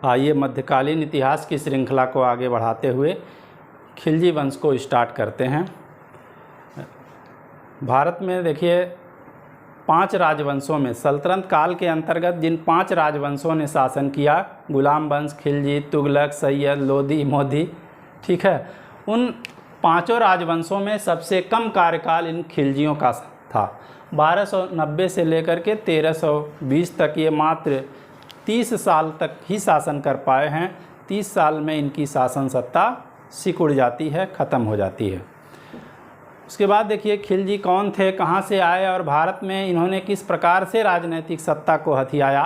आइए मध्यकालीन इतिहास की श्रृंखला को आगे बढ़ाते हुए खिलजी वंश को स्टार्ट करते हैं। भारत में देखिए 5 राजवंशों में सल्तनत काल के अंतर्गत जिन 5 राजवंशों ने शासन किया, गुलाम वंश, खिलजी, तुगलक, सैयद, लोधी, मोदी, ठीक है, उन 5 राजवंशों में सबसे कम कार्यकाल इन खिलजियों का था। 1290 से लेकर के 1320 तक ये मात्र 30 साल तक ही शासन कर पाए हैं। 30 साल में इनकी शासन सत्ता सिकुड़ जाती है, ख़त्म हो जाती है। उसके बाद देखिए खिलजी कौन थे, कहाँ से आए और भारत में इन्होंने किस प्रकार से राजनीतिक सत्ता को हथियाया।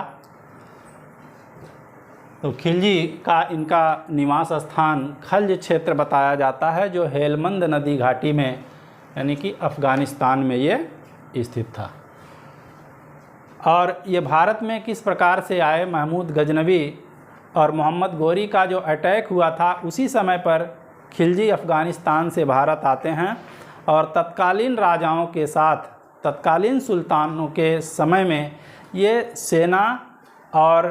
तो खिलजी का इनका निवास स्थान खल्ज क्षेत्र बताया जाता है, जो हेलमंद नदी घाटी में यानी कि अफ़गानिस्तान में ये स्थित था। और ये भारत में किस प्रकार से आए, महमूद गजनवी और मोहम्मद गोरी का जो अटैक हुआ था उसी समय पर खिलजी अफ़गानिस्तान से भारत आते हैं और तत्कालीन राजाओं के साथ, तत्कालीन सुल्तानों के समय में ये सेना और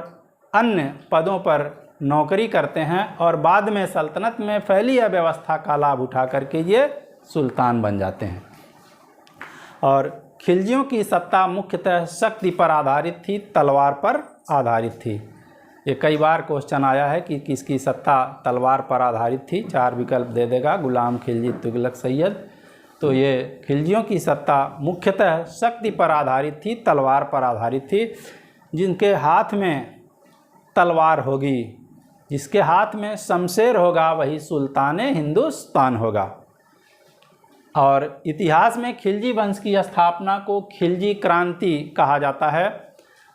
अन्य पदों पर नौकरी करते हैं और बाद में सल्तनत में फैली अव्यवस्था का लाभ उठा करके ये सुल्तान बन जाते हैं। और खिलजियों की सत्ता मुख्यतः शक्ति पर आधारित थी, तलवार पर आधारित थी। ये कई बार क्वेश्चन आया है कि किसकी सत्ता तलवार पर आधारित थी। 4 विकल्प दे देगा, गुलाम, खिलजी, तुगलक, सैयद। तो ये खिलजियों की सत्ता मुख्यतः शक्ति पर आधारित थी, तलवार पर आधारित थी। जिनके हाथ में तलवार होगी, जिसके हाथ में शमशेर होगा, वही सुल्तान हिंदुस्तान होगा। और इतिहास में खिलजी वंश की स्थापना को खिलजी क्रांति कहा जाता है।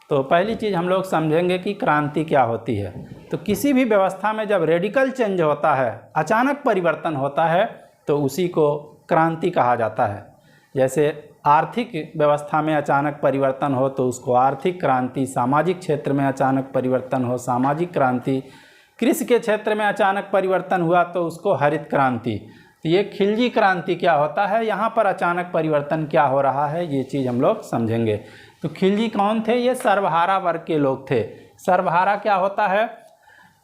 तो पहली चीज़ हम लोग समझेंगे कि क्रांति क्या होती है। तो किसी भी व्यवस्था में जब रेडिकल चेंज होता है, अचानक परिवर्तन होता है, तो उसी को क्रांति कहा जाता है। जैसे आर्थिक व्यवस्था में अचानक परिवर्तन हो तो उसको आर्थिक क्रांति, सामाजिक क्षेत्र में अचानक परिवर्तन हो सामाजिक क्रांति, कृषि के क्षेत्र में अचानक परिवर्तन हुआ तो उसको हरित क्रांति। तो ये खिलजी क्रांति क्या होता है, यहाँ पर अचानक परिवर्तन क्या हो रहा है, ये चीज़ हम लोग समझेंगे। तो खिलजी कौन थे, ये सर्वहारा वर्ग के लोग थे। सर्वहारा क्या होता है,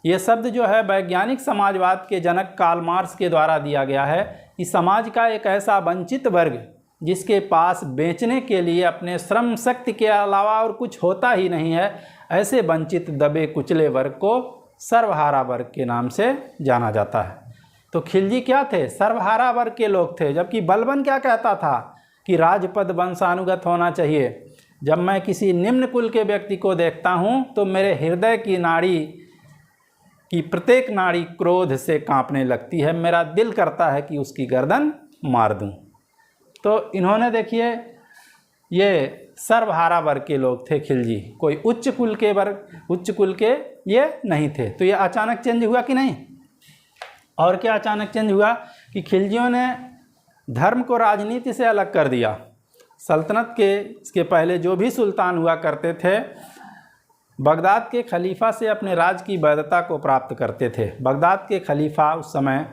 ये शब्द जो है वैज्ञानिक समाजवाद के जनक कार्ल मार्क्स के द्वारा दिया गया है कि समाज का एक ऐसा वंचित वर्ग जिसके पास बेचने के लिए अपने श्रम शक्ति के अलावा और कुछ होता ही नहीं है, ऐसे वंचित दबे कुचले वर्ग को सर्वहारा वर्ग के नाम से जाना जाता है। तो खिलजी क्या थे, सर्वहारा वर्ग के लोग थे। जबकि बलबन क्या कहता था कि राजपद वंशानुगत होना चाहिए। जब मैं किसी निम्न कुल के व्यक्ति को देखता हूँ तो मेरे हृदय की नाड़ी की प्रत्येक नाड़ी क्रोध से कांपने लगती है, मेरा दिल करता है कि उसकी गर्दन मार दूं। तो इन्होंने देखिए ये सर्वहारा वर्ग के लोग थे खिलजी, कोई उच्च कुल के वर्ग, उच्च कुल के ये नहीं थे। तो ये अचानक चेंज हुआ कि नहीं। और क्या अचानक चेंज हुआ कि खिलजियों ने धर्म को राजनीति से अलग कर दिया। सल्तनत के इसके पहले जो भी सुल्तान हुआ करते थे, बगदाद के खलीफा से अपने राज की वैधता को प्राप्त करते थे। बगदाद के खलीफा उस समय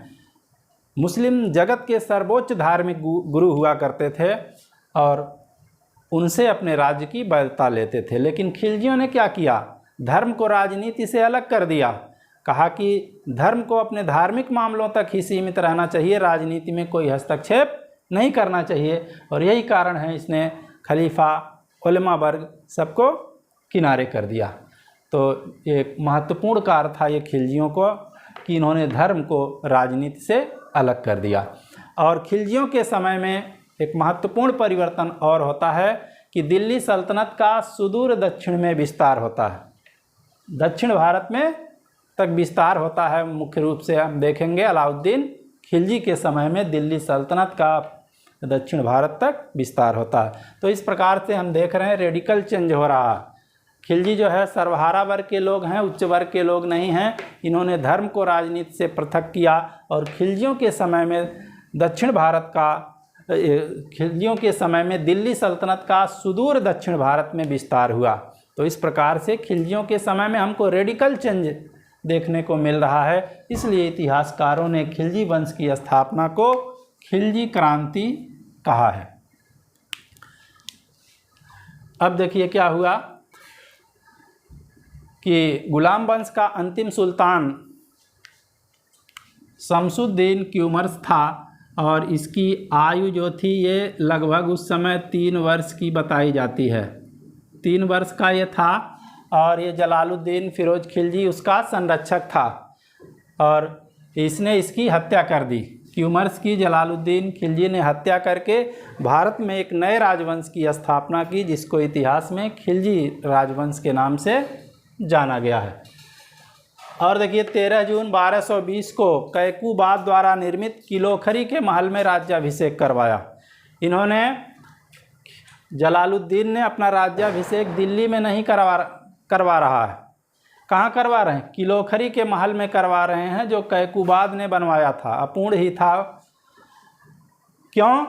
मुस्लिम जगत के सर्वोच्च धार्मिक गुरु हुआ करते थे और उनसे अपने राज्य की वैधता लेते थे। लेकिन खिलजियों ने क्या किया, धर्म को राजनीति से अलग कर दिया। कहा कि धर्म को अपने धार्मिक मामलों तक ही सीमित रहना चाहिए, राजनीति में कोई हस्तक्षेप नहीं करना चाहिए। और यही कारण है इसने खलीफा, उलमा वर्ग सबको किनारे कर दिया। तो एक महत्वपूर्ण कार्य था ये खिलजियों को कि इन्होंने धर्म को राजनीति से अलग कर दिया। और खिलजियों के समय में एक महत्वपूर्ण परिवर्तन और होता है कि दिल्ली सल्तनत का सुदूर दक्षिण में विस्तार होता है। दक्षिण भारत में तक विस्तार होता है। मुख्य रूप से हम देखेंगे अलाउद्दीन खिलजी के समय में दिल्ली सल्तनत का दक्षिण भारत तक विस्तार होता है। तो इस प्रकार से हम देख रहे हैं रेडिकल चेंज हो रहा है। खिलजी जो है सर्वहारा वर्ग के लोग हैं, उच्च वर्ग के लोग नहीं हैं। इन्होंने धर्म को राजनीति से पृथक किया और खिलजियों के समय में दक्षिण भारत का, खिलजियों के समय में दिल्ली सल्तनत का सुदूर दक्षिण भारत में विस्तार हुआ। तो इस प्रकार से खिलजियों के समय में हमको रेडिकल चेंज देखने को मिल रहा है। इसलिए इतिहासकारों ने खिलजी वंश की स्थापना को खिलजी क्रांति कहा है। अब देखिए क्या हुआ कि गुलाम वंश का अंतिम सुल्तान शमसुद्दीन क्यूमर्स था और इसकी आयु जो थी ये लगभग उस समय 3 वर्ष की बताई जाती है। 3 वर्ष का ये था और ये जलालुद्दीन फिरोज खिलजी उसका संरक्षक था और इसने इसकी हत्या कर दी। क्यूमर्स की जलालुद्दीन खिलजी ने हत्या करके भारत में एक नए राजवंश की स्थापना की जिसको इतिहास में खिलजी राजवंश के नाम से जाना गया है। और देखिए 13 जून 1220 को कैकूबाद द्वारा निर्मित किलोखरी के महल में राज्याभिषेक करवाया। इन्होंने जलालुद्दीन ने अपना राज्याभिषेक दिल्ली में नहीं करवा रहा है। कहाँ करवा रहे हैं? किलोखरी के महल में करवा रहे हैं जो कैकूबाद ने बनवाया था, अपूर्ण ही था। क्यों?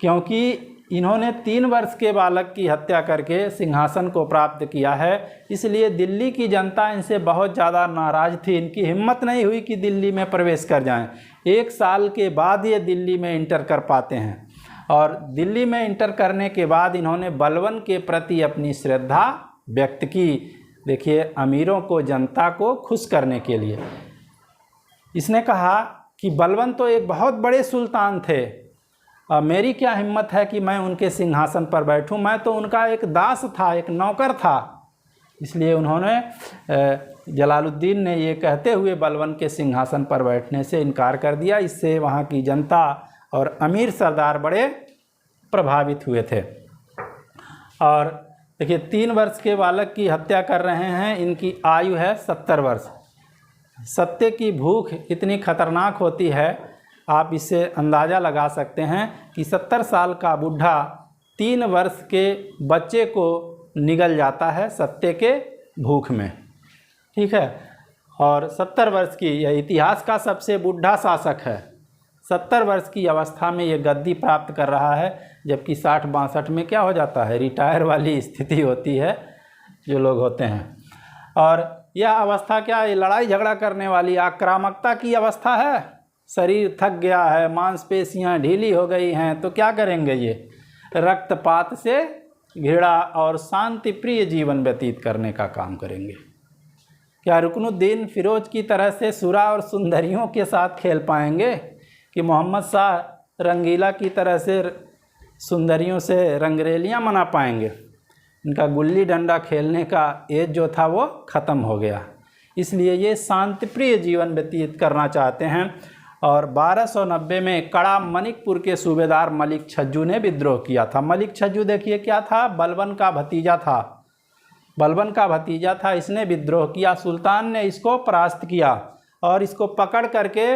क्योंकि इन्होंने 3 वर्ष के बालक की हत्या करके सिंहासन को प्राप्त किया है, इसलिए दिल्ली की जनता इनसे बहुत ज़्यादा नाराज़ थी। इनकी हिम्मत नहीं हुई कि दिल्ली में प्रवेश कर जाएं। 1 साल के बाद ये दिल्ली में इंटर कर पाते हैं और दिल्ली में इंटर करने के बाद इन्होंने बलबन के प्रति अपनी श्रद्धा व्यक्त की। देखिए, अमीरों को, जनता को खुश करने के लिए इसने कहा कि बलबन तो एक बहुत बड़े सुल्तान थे और मेरी क्या हिम्मत है कि मैं उनके सिंहासन पर बैठूं, मैं तो उनका एक दास था, एक नौकर था। इसलिए उन्होंने जलालुद्दीन ने ये कहते हुए बलबन के सिंहासन पर बैठने से इनकार कर दिया। इससे वहाँ की जनता और अमीर सरदार बड़े प्रभावित हुए थे। और देखिए 3 वर्ष के बालक की हत्या कर रहे हैं, इनकी आयु है 70 वर्ष। सत्य की भूख इतनी खतरनाक होती है, आप इससे अंदाज़ा लगा सकते हैं कि 70 साल का बूढ़ा 3 वर्ष के बच्चे को निगल जाता है सत्य के भूख में। ठीक है, और 70 वर्ष की यह इतिहास का सबसे बूढ़ा शासक है। 70 वर्ष की अवस्था में ये गद्दी प्राप्त कर रहा है, जबकि 60-62 में क्या हो जाता है, रिटायर वाली स्थिति होती है जो लोग होते हैं। और यह अवस्था क्या है? लड़ाई झगड़ा करने वाली आक्रामकता की अवस्था है। शरीर थक गया है, मांसपेशियां ढीली हो गई हैं, तो क्या करेंगे? ये रक्तपात से घृणा और शांति प्रिय जीवन व्यतीत करने का काम करेंगे। क्या रुकनुद्दीन फिरोज की तरह से सुरा और सुंदरियों के साथ खेल पाएंगे कि मोहम्मद शाह रंगीला की तरह से सुंदरियों से रंगरेलियां मना पाएंगे? इनका गुल्ली डंडा खेलने का एज जो था वो ख़त्म हो गया। इसलिए ये शांतिप्रिय जीवन व्यतीत करना चाहते हैं। और 1290 में कड़ा मनिकपुर के सूबेदार मलिक छज्जू ने विद्रोह किया था। मलिक छज्जू देखिए क्या था, बलबन का भतीजा था। बलबन का भतीजा था, इसने विद्रोह किया। सुल्तान ने इसको परास्त किया और इसको पकड़ करके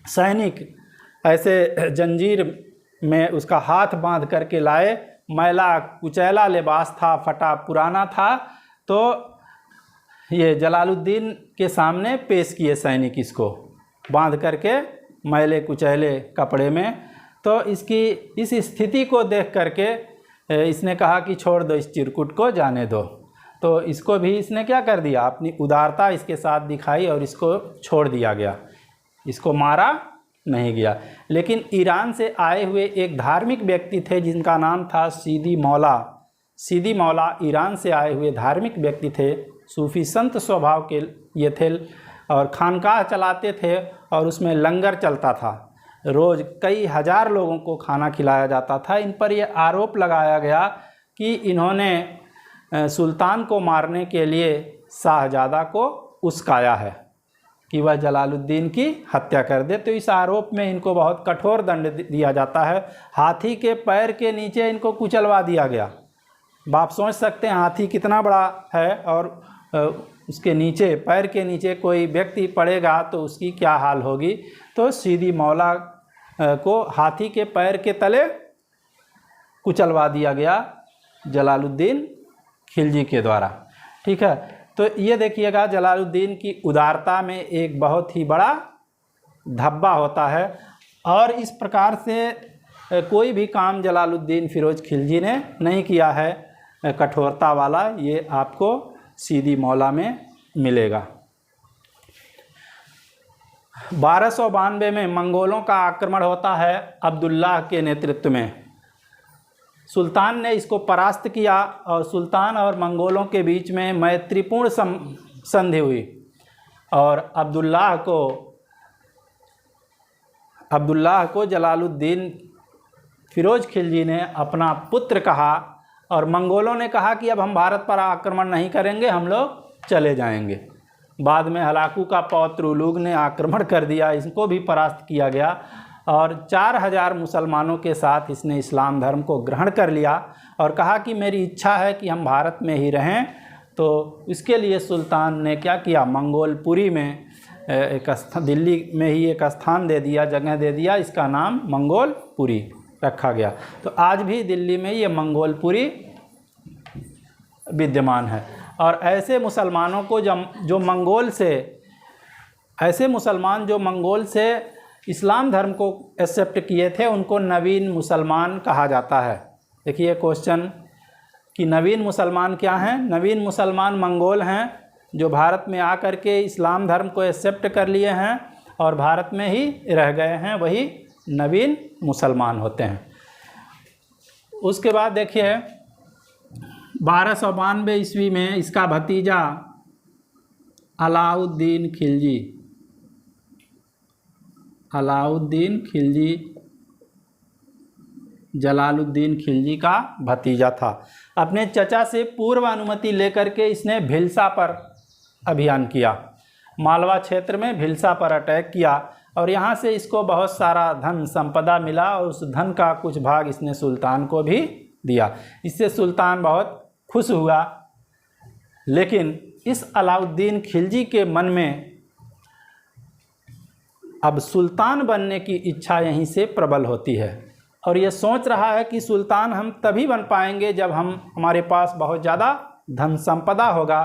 सैनिक ऐसे जंजीर में उसका हाथ बांध करके लाए। मैला कुचैला लिबास था, फटा पुराना था, तो ये जलालुद्दीन के सामने पेश किए सैनिक इसको बांध करके मैले कुचैले कपड़े में। तो इसकी इस स्थिति को देख करके इसने कहा कि छोड़ दो, इस चिरकुट को जाने दो। तो इसको भी इसने क्या कर दिया, अपनी उदारता इसके साथ दिखाई और इसको छोड़ दिया गया, इसको मारा नहीं गया। लेकिन ईरान से आए हुए एक धार्मिक व्यक्ति थे जिनका नाम था सीदी मौला। सीदी मौला ईरान से आए हुए धार्मिक व्यक्ति थे, सूफी संत स्वभाव के ये थे और खानकाह चलाते थे और उसमें लंगर चलता था। रोज़ कई हज़ार लोगों को खाना खिलाया जाता था। इन पर यह आरोप लगाया गया कि इन्होंने सुल्तान को मारने के लिए शाहजादा को उस्काया है कि वह जलालुद्दीन की हत्या कर दे। तो इस आरोप में इनको बहुत कठोर दंड दिया जाता है। हाथी के पैर के नीचे इनको कुचलवा दिया गया। आप सोच सकते हैं हाथी कितना बड़ा है और उसके नीचे, पैर के नीचे कोई व्यक्ति पड़ेगा तो उसकी क्या हाल होगी। तो सीदी मौला को हाथी के पैर के तले कुचलवा दिया गया जलालुद्दीन खिलजी के द्वारा। ठीक है, तो ये देखिएगा जलालुद्दीन की उदारता में एक बहुत ही बड़ा धब्बा होता है। और इस प्रकार से कोई भी काम जलालुद्दीन फिरोज खिलजी ने नहीं किया है कठोरता वाला, ये आपको सीदी मौला में मिलेगा। 1292 में मंगोलों का आक्रमण होता है अब्दुल्लाह के नेतृत्व में। सुल्तान ने इसको परास्त किया और सुल्तान और मंगोलों के बीच में मैत्रीपूर्ण संधि हुई और अब्दुल्लाह को जलालुद्दीन फिरोज खिलजी ने अपना पुत्र कहा और मंगोलों ने कहा कि अब हम भारत पर आक्रमण नहीं करेंगे, हम लोग चले जाएंगे। बाद में हलाकू का पौत्र उलूग ने आक्रमण कर दिया, इसको भी परास्त किया गया और 4000 मुसलमानों के साथ इसने इस्लाम धर्म को ग्रहण कर लिया और कहा कि मेरी इच्छा है कि हम भारत में ही रहें। तो इसके लिए सुल्तान ने क्या किया, मंगोलपुरी में दिल्ली में ही एक स्थान दे दिया, जगह दे दिया, इसका नाम मंगोलपुरी रखा गया। तो आज भी दिल्ली में ये मंगोलपुरी विद्यमान है। और ऐसे मुसलमानों को जो मंगोल से इस्लाम धर्म को एक्सेप्ट किए थे, उनको नवीन मुसलमान कहा जाता है। देखिए क्वेश्चन कि नवीन मुसलमान क्या हैं? नवीन मुसलमान मंगोल हैं जो भारत में आकर के इस्लाम धर्म को एक्सेप्ट कर लिए हैं और भारत में ही रह गए हैं, वही नवीन मुसलमान होते हैं। उसके बाद देखिए 1292 ईस्वी में इसका भतीजा अलाउद्दीन खिलजी जलालुद्दीन खिलजी का भतीजा था। अपने चचा से पूर्व अनुमति लेकर के इसने भिलसा पर अभियान किया, मालवा क्षेत्र में भिलसा पर अटैक किया और यहाँ से इसको बहुत सारा धन संपदा मिला और उस धन का कुछ भाग इसने सुल्तान को भी दिया। इससे सुल्तान बहुत खुश हुआ। लेकिन इस अलाउद्दीन खिलजी के मन में अब सुल्तान बनने की इच्छा यहीं से प्रबल होती है और ये सोच रहा है कि सुल्तान हम तभी बन पाएंगे जब हमारे पास बहुत ज़्यादा धन संपदा होगा,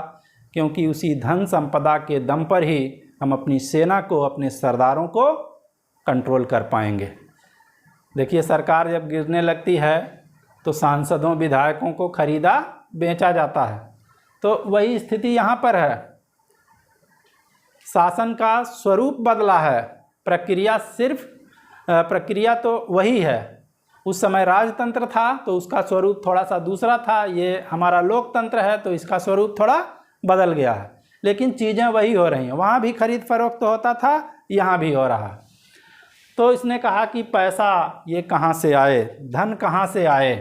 क्योंकि उसी धन संपदा के दम पर ही हम अपनी सेना को, अपने सरदारों को कंट्रोल कर पाएंगे। देखिए सरकार जब गिरने लगती है तो सांसदों विधायकों को खरीदा बेचा जाता है, तो वही स्थिति यहाँ पर है। शासन का स्वरूप बदला है, प्रक्रिया तो वही है। उस समय राजतंत्र था तो उसका स्वरूप थोड़ा सा दूसरा था, ये हमारा लोकतंत्र है तो इसका स्वरूप थोड़ा बदल गया है, लेकिन चीज़ें वही हो रही हैं। वहाँ भी खरीद फरोख्त होता था, यहाँ भी हो रहा है। तो इसने कहा कि पैसा ये कहाँ से आए, धन कहाँ से आए।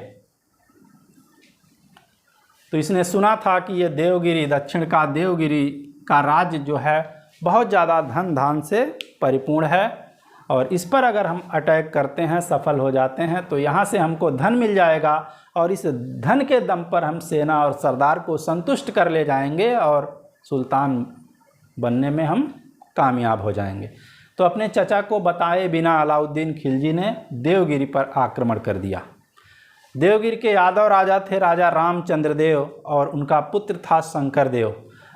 तो इसने सुना था कि ये देवगिरी, दक्षिण का देवगिरी का राज्य जो है बहुत ज़्यादा धन धान से परिपूर्ण है और इस पर अगर हम अटैक करते हैं, सफल हो जाते हैं, तो यहाँ से हमको धन मिल जाएगा और इस धन के दम पर हम सेना और सरदार को संतुष्ट कर ले जाएंगे और सुल्तान बनने में हम कामयाब हो जाएंगे। तो अपने चचा को बताए बिना अलाउद्दीन खिलजी ने देवगिरी पर आक्रमण कर दिया। देवगिरी के यादव राजा थे राजा रामचंद्र देव और उनका पुत्र था शंकर देव।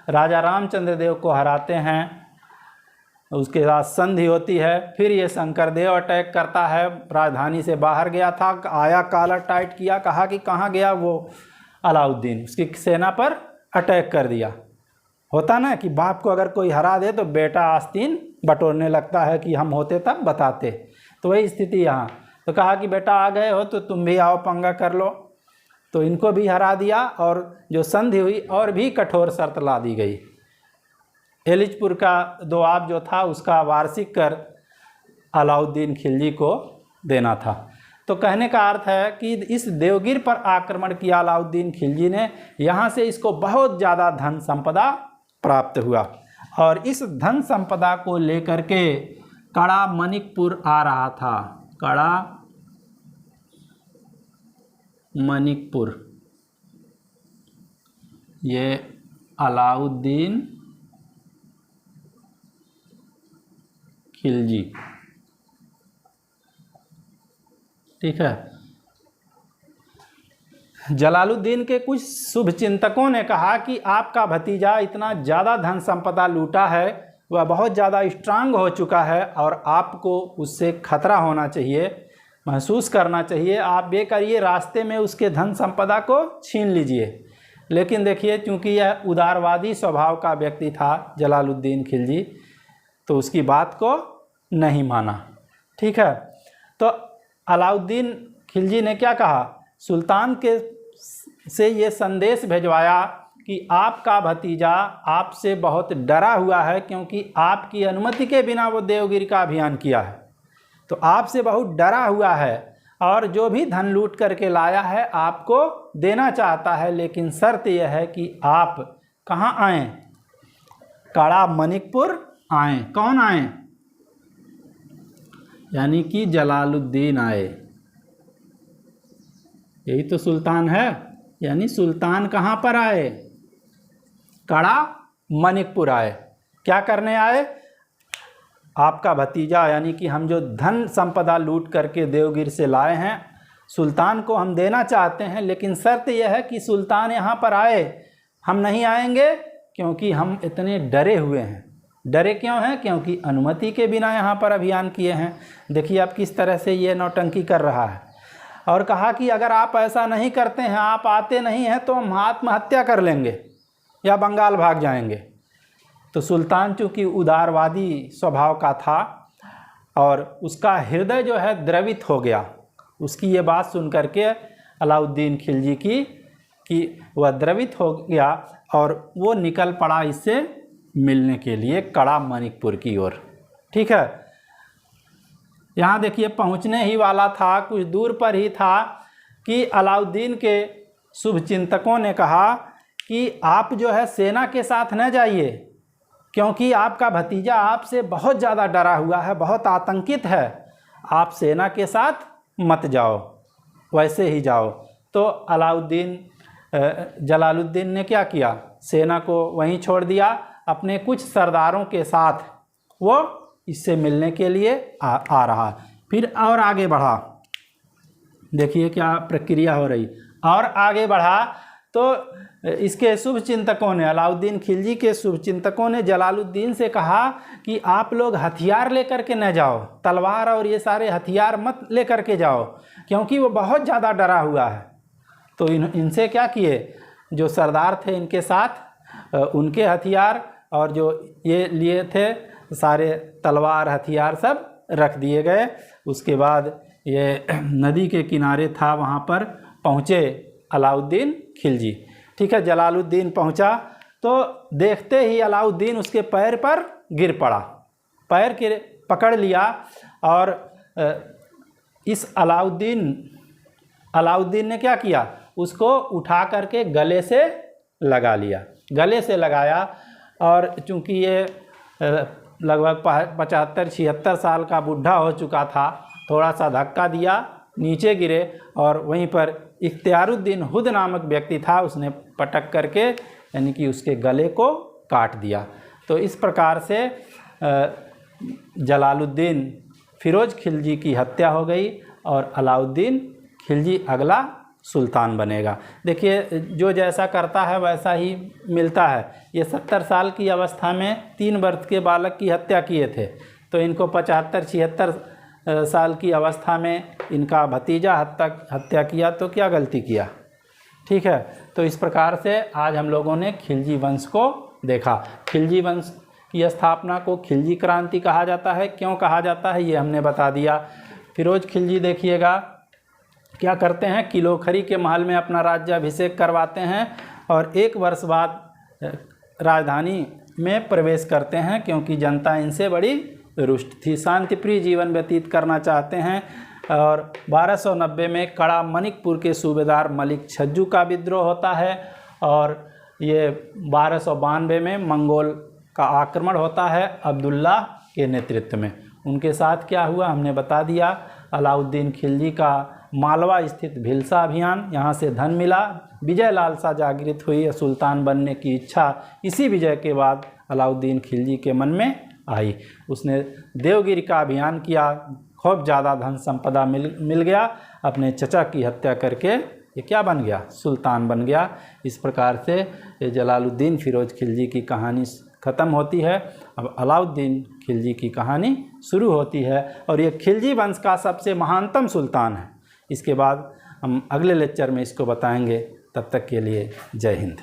राजा रामचंद्र देव को हराते हैं, उसके बाद संधि होती है। फिर ये शंकर देव अटैक करता है, राजधानी से बाहर गया था, आया, कॉलर टाइट किया, कहा कि कहाँ गया वो अलाउद्दीन, उसकी सेना पर अटैक कर दिया। होता ना कि बाप को अगर कोई हरा दे तो बेटा आस्तीन बटोरने लगता है कि हम होते तब बताते, तो वही स्थिति यहाँ। तो कहा कि बेटा आ गए हो तो तुम भी आओ, पंगा कर लो। तो इनको भी हरा दिया और जो संधि हुई और भी कठोर शर्त ला दी गई। एलिचपुर का दोआब जो था उसका वार्षिक कर अलाउद्दीन खिलजी को देना था। तो कहने का अर्थ है कि इस देवगिर पर आक्रमण किया अलाउद्दीन खिलजी ने, यहाँ से इसको बहुत ज़्यादा धन संपदा प्राप्त हुआ और इस धन संपदा को लेकर के कड़ा मणिकपुर आ रहा था। कड़ा मणिकपुर, ये अलाउद्दीन खिलजी, ठीक है। जलालुद्दीन के कुछ शुभ चिंतकों ने कहा कि आपका भतीजा इतना ज़्यादा धन संपदा लूटा है, वह बहुत ज़्यादा स्ट्रांग हो चुका है और आपको उससे खतरा होना चाहिए, महसूस करना चाहिए। आप ये करिए, रास्ते में उसके धन संपदा को छीन लीजिए। लेकिन देखिए, चूँकि यह उदारवादी स्वभाव का व्यक्ति था जलालुद्दीन खिलजी, तो उसकी बात को नहीं माना, ठीक है। तो अलाउद्दीन खिलजी ने क्या कहा सुल्तान के से ये संदेश भिजवाया कि आपका भतीजा आपसे बहुत डरा हुआ है, क्योंकि आपकी अनुमति के बिना वो देवगिरी का अभियान किया है, तो आपसे बहुत डरा हुआ है और जो भी धन लूट करके लाया है आपको देना चाहता है, लेकिन शर्त यह है कि आप कहाँ आएँ? कड़ा मनिकपुर आएँ। कौन आए? यानी कि जलालुद्दीन आए। यही तो सुल्तान है। यानी सुल्तान कहाँ पर आए? कड़ा मनिकपुर आए। क्या करने आए? आपका भतीजा यानी कि हम जो धन संपदा लूट करके देवगिरी से लाए हैं, सुल्तान को हम देना चाहते हैं, लेकिन शर्त यह है कि सुल्तान यहाँ पर आए। हम नहीं आएंगे क्योंकि हम इतने डरे हुए हैं। डरे क्यों हैं? क्योंकि अनुमति के बिना यहाँ पर अभियान किए हैं। देखिए अब किस तरह से ये नौटंकी कर रहा है। और कहा कि अगर आप ऐसा नहीं करते हैं, आप आते नहीं हैं, तो हम आत्महत्या कर लेंगे या बंगाल भाग जाएंगे। तो सुल्तान चूँकि उदारवादी स्वभाव का था और उसका हृदय जो है द्रवित हो गया, उसकी ये बात सुन करके अलाउद्दीन खिलजी की कि वह द्रवित हो गया और वो निकल पड़ा इससे मिलने के लिए कड़ा मनिकपुर की ओर। ठीक है, यहाँ देखिए पहुँचने ही वाला था, कुछ दूर पर ही था कि अलाउद्दीन के शुभचिंतकों ने कहा कि आप जो है सेना के साथ न जाइए, क्योंकि आपका भतीजा आपसे बहुत ज़्यादा डरा हुआ है, बहुत आतंकित है। आप सेना के साथ मत जाओ, वैसे ही जाओ। तो जलालुद्दीन ने क्या किया? सेना को वहीं छोड़ दिया, अपने कुछ सरदारों के साथ वो इससे मिलने के लिए आ रहा। फिर और आगे बढ़ा। देखिए क्या प्रक्रिया हो रही। और आगे बढ़ा तो इसके शुभचिंतकों ने, अलाउद्दीन खिलजी के शुभचिंतकों ने जलालुद्दीन से कहा कि आप लोग हथियार लेकर के न जाओ, तलवार और ये सारे हथियार मत लेकर के जाओ, क्योंकि वो बहुत ज़्यादा डरा हुआ है। तो इनसे क्या किए? जो सरदार थे इनके साथ उनके हथियार और जो ये लिए थे सारे तलवार हथियार सब रख दिए गए। उसके बाद ये नदी के किनारे था, वहाँ पर पहुँचे अलाउद्दीन खिलजी। ठीक है, जलालुद्दीन पहुँचा तो देखते ही अलाउद्दीन उसके पैर पर गिर पड़ा, पैर के पकड़ लिया और इस अलाउद्दीन ने क्या किया? उसको उठा करके गले से लगा लिया, गले से लगाया। और चूँकि ये लगभग 75-76 साल का बूढ़ा हो चुका था, थोड़ा सा धक्का दिया, नीचे गिरे और वहीं पर इख्तियारुद्दीन हुद नामक व्यक्ति था, उसने पटक करके यानी कि उसके गले को काट दिया। तो इस प्रकार से जलालुद्दीन फिरोज खिलजी की हत्या हो गई और अलाउद्दीन खिलजी अगला सुल्तान बनेगा। देखिए जो जैसा करता है वैसा ही मिलता है। ये 70 साल की अवस्था में 3 वर्ष के बालक की हत्या किए थे, तो इनको 75-76 साल की अवस्था में इनका भतीजा हत्या किया, तो क्या गलती किया? ठीक है, तो इस प्रकार से आज हम लोगों ने खिलजी वंश को देखा। खिलजी वंश की स्थापना को खिलजी क्रांति कहा जाता है। क्यों कहा जाता है ये हमने बता दिया। फिरोज खिलजी देखिएगा क्या करते हैं, किलोखरी के महल में अपना राज्याभिषेक करवाते हैं और 1 वर्ष बाद राजधानी में प्रवेश करते हैं, क्योंकि जनता इनसे बड़ी रुष्ट थी, शांतिप्रिय जीवन व्यतीत करना चाहते हैं। और 1290 में कड़ा मनिकपुर के सूबेदार मलिक छज्जू का विद्रोह होता है और ये 1292 में मंगोल का आक्रमण होता है अब्दुल्ला के नेतृत्व में। उनके साथ क्या हुआ हमने बता दिया। अलाउद्दीन खिलजी का मालवा स्थित भिलसा अभियान, यहाँ से धन मिला, विजय लालसा जागृत हुई, सुल्तान बनने की इच्छा इसी विजय के बाद अलाउद्दीन खिलजी के मन में आई। उसने देवगिरी का अभियान किया, खूब ज़्यादा धन संपदा मिल गया, अपने चचा की हत्या करके ये क्या बन गया? सुल्तान बन गया। इस प्रकार से ये जलालुद्दीन फिरोज खिलजी की कहानी ख़त्म होती है। अब अलाउद्दीन खिलजी की कहानी शुरू होती है और ये खिलजी वंश का सबसे महानतम सुल्तान है। इसके बाद हम अगले लेक्चर में इसको बताएंगे। तब तक के लिए जय हिंद।